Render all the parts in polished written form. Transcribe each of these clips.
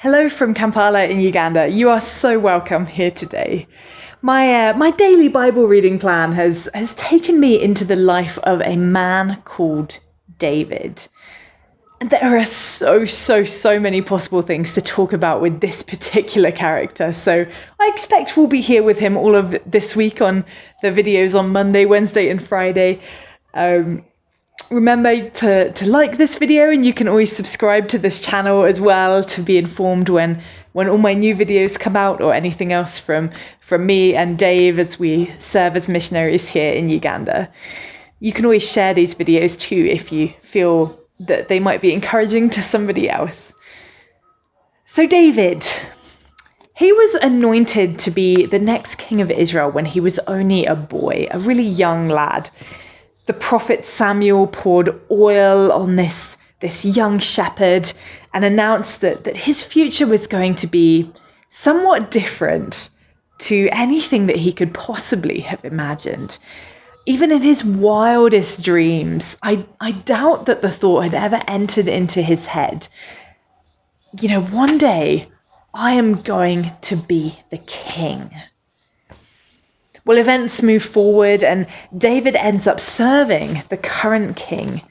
Hello from Kampala in Uganda. You are so welcome here today. My daily Bible reading plan has taken me into the life of a man called David. And there are so many possible things to talk about with this particular character. So I expect we'll be here with him all of this week on the videos on Monday, Wednesday and Friday. Remember to like this video, and you can always subscribe to this channel as well to be informed when all my new videos come out, or anything else from me and Dave as we serve as missionaries here in Uganda. You can always share these videos too if you feel that they might be encouraging to somebody else. So David, he was anointed to be the next king of Israel when he was only a boy, a really young lad. The prophet Samuel poured oil on this young shepherd and announced that his future was going to be somewhat different to anything that he could possibly have imagined. Even in his wildest dreams, I doubt that the thought had ever entered into his head, one day I am going to be the king. Well, events move forward and David ends up serving the current king,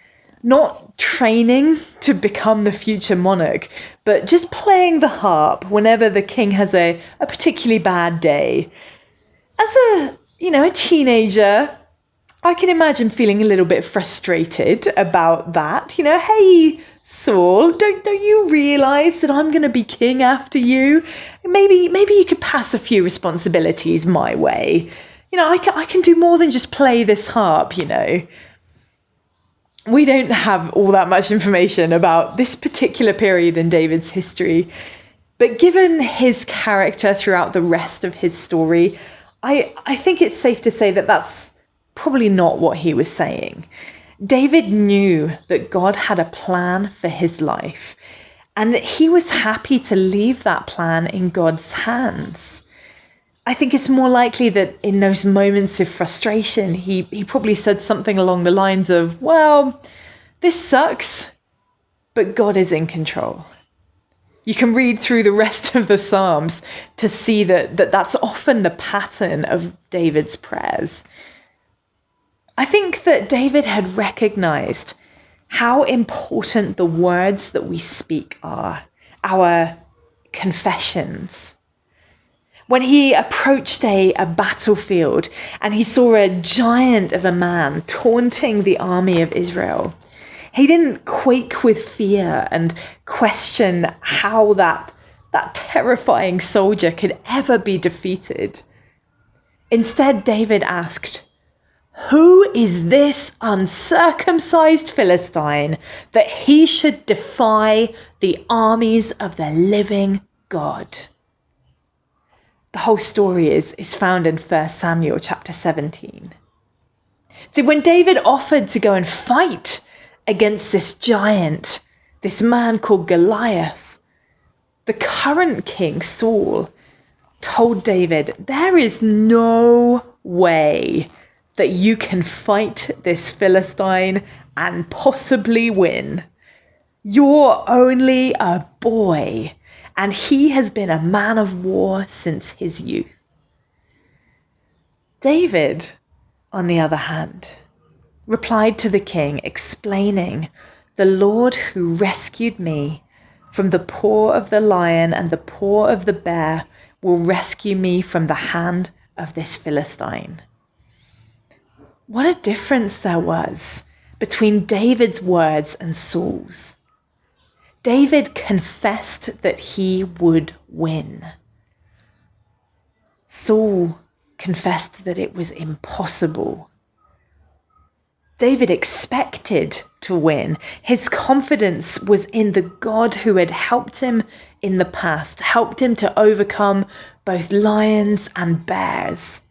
not training to become the future monarch, but just playing the harp whenever the king has a particularly bad day. As a teenager, I can imagine feeling a little bit frustrated about that. Hey, Saul, don't you realize that I'm going to be king after you? Maybe you could pass a few responsibilities my way. I can do more than just play this harp, We don't have all that much information about this particular period in David's history, but given his character throughout the rest of his story, I think it's safe to say that that's probably not what he was saying. David knew that God had a plan for his life, and that he was happy to leave that plan in God's hands. I think it's more likely that in those moments of frustration, he probably said something along the lines of, well, this sucks, but God is in control. You can read through the rest of the Psalms to see that's often the pattern of David's prayers. I think that David had recognized how important the words that we speak are, our confessions. When he approached a battlefield and he saw a giant of a man taunting the army of Israel, he didn't quake with fear and question how that terrifying soldier could ever be defeated. Instead, David asked, "Who is this uncircumcised Philistine that he should defy the armies of the living God?" The whole story is found in 1 Samuel chapter 17. So when David offered to go and fight against this giant, this man called Goliath, the current king, Saul, told David, there is no way that you can fight this Philistine and possibly win. You're only a boy, and he has been a man of war since his youth. David, on the other hand, replied to the king, explaining, "The Lord who rescued me from the paw of the lion and the paw of the bear will rescue me from the hand of this Philistine." What a difference there was between David's words and Saul's. David confessed that he would win. Saul confessed that it was impossible. David expected to win. His confidence was in the God who had helped him in the past, helped him to overcome both lions and bears.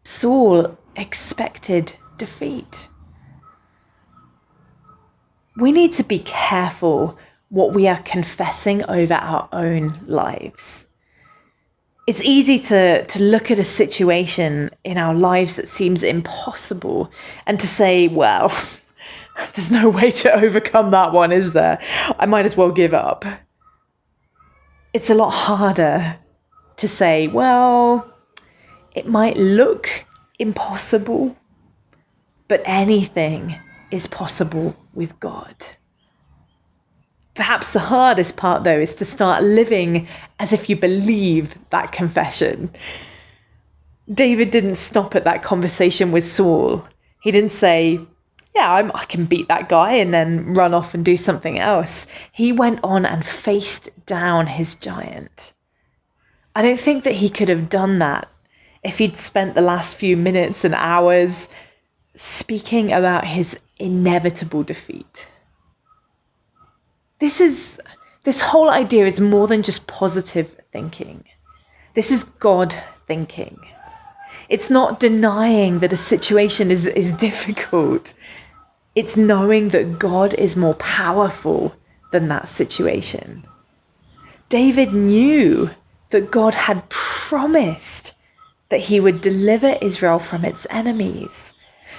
Saul expected defeat. We need to be careful what we are confessing over our own lives. It's easy to look at a situation in our lives that seems impossible and to say, well, there's no way to overcome that one, is there? I might as well give up. It's a lot harder to say, well, it might look impossible, but anything is possible with God. Perhaps the hardest part, though, is to start living as if you believe that confession. David didn't stop at that conversation with Saul. He didn't say, yeah, I can beat that guy and then run off and do something else. He went on and faced down his giant. I don't think that he could have done that if he'd spent the last few minutes and hours speaking about his inevitable defeat. This whole idea is more than just positive thinking. This is God thinking. It's not denying that a situation is difficult. It's knowing that God is more powerful than that situation. David knew that God had promised that he would deliver Israel from its enemies.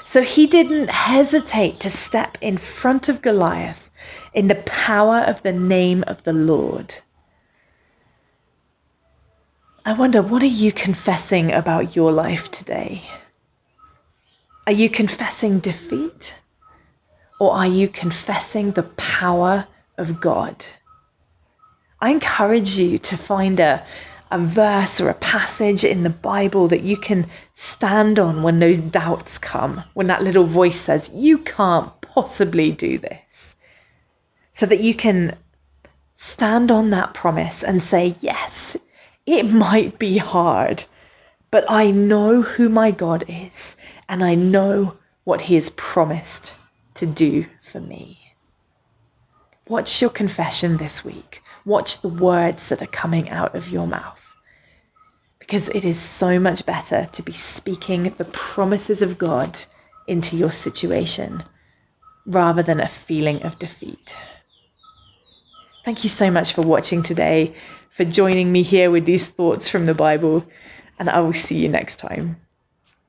So he didn't hesitate to step in front of Goliath in the power of the name of the Lord. I wonder, what are you confessing about your life today? Are you confessing defeat? Or are you confessing the power of God? I encourage you to find a verse or a passage in the Bible that you can stand on when those doubts come, when that little voice says, you can't possibly do this. So that you can stand on that promise and say, yes, it might be hard, but I know who my God is, and I know what he has promised to do for me. Watch your confession this week. Watch the words that are coming out of your mouth. Because it is so much better to be speaking the promises of God into your situation rather than a feeling of defeat. Thank you so much for watching today, for joining me here with these thoughts from the Bible, and I will see you next time.